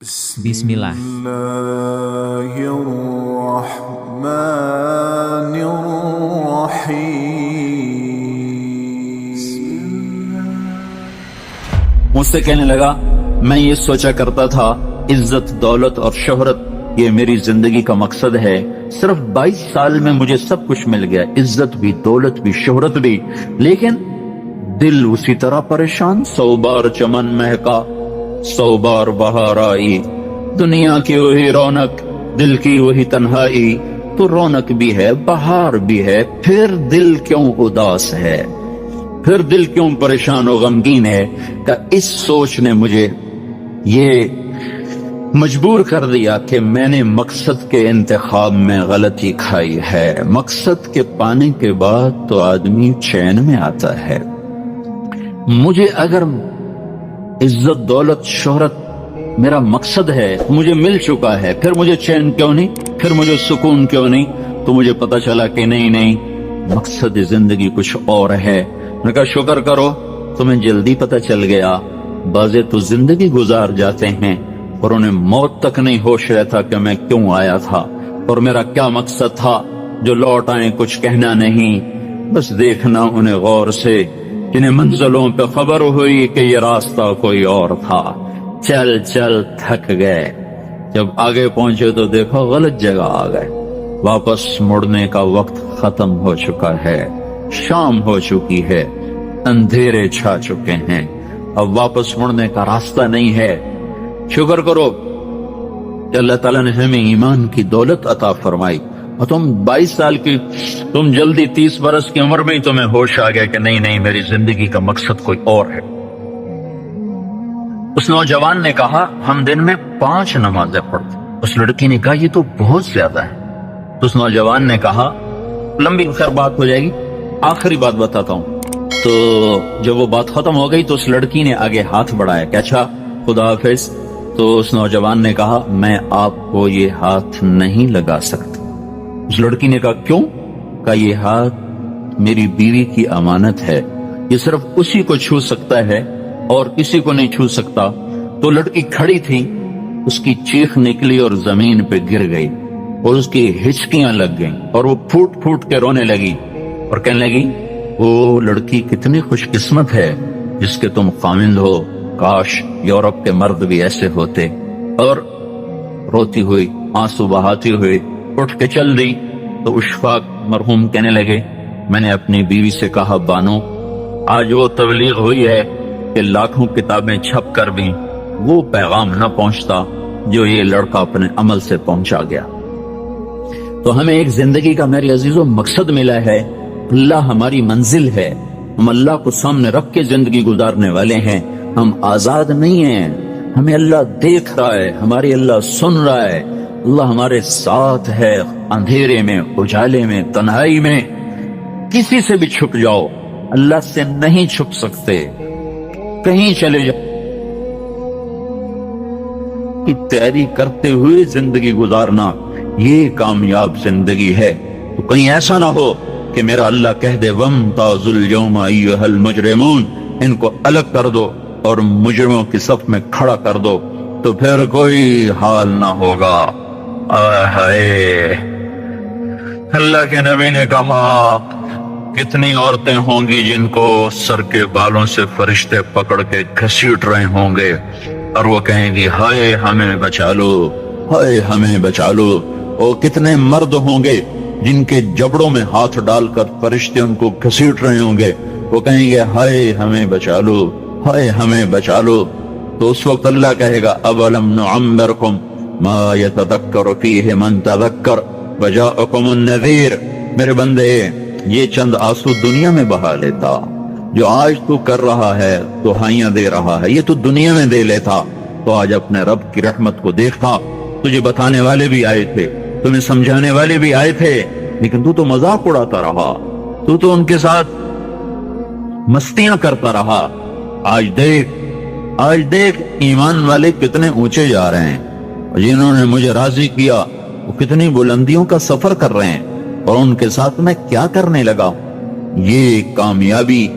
بسم الله الرحمن الرحيم. مجھ سے کہنے لگا میں یہ سوچا کرتا تھا عزت دولت اور شہرت یہ میری زندگی کا مقصد ہے. صرف 22 سال میں مجھے سب کچھ مل گیا، عزت بھی، دولت بھی، شہرت بھی، لیکن دل اسی طرح پریشان. 100 بار چمن مہکا، 100 بار بہار آئی، دنیا کی وہی رونق، دل کی وہی تنہائی. تو رونق بھی ہے، بہار بھی ہے، پھر دل کیوں اداس ہے، پھر دل کیوں پریشان و غمگین ہے؟ کہ اس سوچ نے مجھے یہ مجبور کر دیا کہ میں نے مقصد کے انتخاب میں غلطی کھائی ہے. مقصد کے پانے کے بعد تو آدمی چین میں آتا ہے. مجھے اگر عزت دولت شہرت میرا مقصد ہے، مجھے مل چکا ہے، پھر مجھے چین کیوں نہیں، پھر مجھے سکون کیوں نہیں؟ تو مجھے پتا چلا کہ نہیں، مقصد زندگی کچھ اور ہے. میں نے کہا شکر کرو تمہیں جلدی پتا چل گیا. بعضے تو زندگی گزار جاتے ہیں اور انہیں موت تک نہیں ہوش رہتا کہ میں کیوں آیا تھا اور میرا کیا مقصد تھا. جو لوٹ آئیں کچھ کہنا نہیں، بس دیکھنا انہیں غور سے، جنہیں منزلوں پہ خبر ہوئی کہ یہ راستہ کوئی اور تھا. چل چل تھک گئے، جب آگے پہنچے تو دیکھو غلط جگہ آ گئے. واپس مڑنے کا وقت ختم ہو چکا ہے، شام ہو چکی ہے، اندھیرے چھا چکے ہیں، اب واپس مڑنے کا راستہ نہیں ہے. شکر کرو کہ اللہ تعالیٰ نے ہمیں ایمان کی دولت عطا فرمائی. اور تم 22 سال کی، تم جلدی 30 برس کی عمر میں ہی تمہیں ہوش آ گیا کہ نہیں میری زندگی کا مقصد کوئی اور ہے. اس نوجوان نے کہا ہم دن میں 5 نمازیں پڑھتے. اس لڑکی نے کہا یہ تو بہت زیادہ ہے. تو اس نوجوان نے کہا لمبی خیر بات ہو جائے گی، آخری بات بتاتا ہوں. تو جب وہ بات ختم ہو گئی تو اس لڑکی نے آگے ہاتھ بڑھایا کہ اچھا خدا حافظ. تو اس نوجوان نے کہا میں آپ کو یہ ہاتھ نہیں لگا سکتا. اس لڑکی نے کہا کیوں؟ کہ یہ ہاتھ میری بیوی کی امانت ہے، یہ صرف اسی کو چھو سکتا ہے اور کسی کو نہیں چھو سکتا. تو لڑکی کھڑی تھی، اس کی چیخ نکلی اور زمین پہ گر گئی اور اس کی ہچکیاں لگ گئیں اور وہ پھوٹ پھوٹ کے رونے لگی اور کہنے لگی وہ لڑکی کتنی خوش قسمت ہے جس کے تم خامند ہو، کاش یورپ کے مرد بھی ایسے ہوتے. اور روتی ہوئی آنسو بہاتی ہوئی اٹھ کے چل دی. تو اشفاق مرحوم کہنے لگے میں نے اپنی بیوی سے کہا بانو آج وہ تبلیغ ہوئی ہے کہ لاکھوں کتابیں چھپ کر بھی وہ پیغام نہ پہنچتا جو یہ لڑکا اپنے عمل سے پہنچا گیا. تو ہمیں ایک زندگی کا میرے عزیزوں مقصد ملا ہے. اللہ ہماری منزل ہے، ہم اللہ کو سامنے رکھ کے زندگی گزارنے والے ہیں. ہم آزاد نہیں ہیں، ہمیں اللہ دیکھ رہا ہے، ہماری اللہ سن رہا ہے. اللہ ہمارے ساتھ ہے، اندھیرے میں، اجالے میں، تنہائی میں. کسی سے بھی چھپ جاؤ، اللہ سے نہیں چھپ سکتے. کہیں چلے جاؤ کی تیاری کرتے ہوئے زندگی گزارنا یہ کامیاب زندگی ہے. تو کہیں ایسا نہ ہو کہ میرا اللہ کہہ دے وَامْتَازُوا الْيَوْمَ أَيُّهَا الْمُجْرِمُونَ، ان کو الگ کر دو اور مجرموں کی صف میں کھڑا کر دو، تو پھر کوئی حال نہ ہوگا. اللہ کے نبی نے کہا کتنی عورتیں ہوں گی جن کو سر کے بالوں سے فرشتے پکڑ کے گھسیٹ رہے ہوں گے اور وہ کہیں گی ہائے ہمیں بچا لو، ہائے ہمیں بچا لو. اور کتنے مرد ہوں گے جن کے جبڑوں میں ہاتھ ڈال کر فرشتے ان کو گھسیٹ رہے ہوں گے، وہ کہیں گے ہائے ہمیں بچا لو، ہائے ہمیں بچا لو. تو اس وقت اللہ کہے گا اولم نعمرکم ما یتذکر فیہ من تذکر وجاءکم النذیر. میرے بندے یہ چند آنسو دنیا میں بہا لیتا، جو آج تو کر رہا ہے دہائیاں دے رہا ہے، یہ تو دنیا میں دے لیتا تو آج اپنے رب کی رحمت کو دیکھتا. تجھے بتانے والے بھی آئے تھے، تمہیں سمجھانے والے بھی آئے تھے، لیکن تو مذاق اڑاتا رہا، تو ان کے ساتھ مستیاں کرتا رہا. آج دیکھ ایمان والے کتنے اونچے جا رہے ہیں، اور جنہوں نے مجھے راضی کیا وہ کتنی بلندیوں کا سفر کر رہے ہیں، اور ان کے ساتھ میں کیا کرنے لگا. یہ کامیابی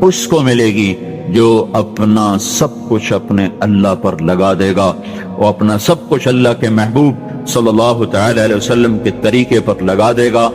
اس کو ملے گی جو اپنا سب کچھ اپنے اللہ پر لگا دے گا، وہ اپنا سب کچھ اللہ کے محبوب صلی اللہ تعالی علیہ وسلم کے طریقے پر لگا دے گا۔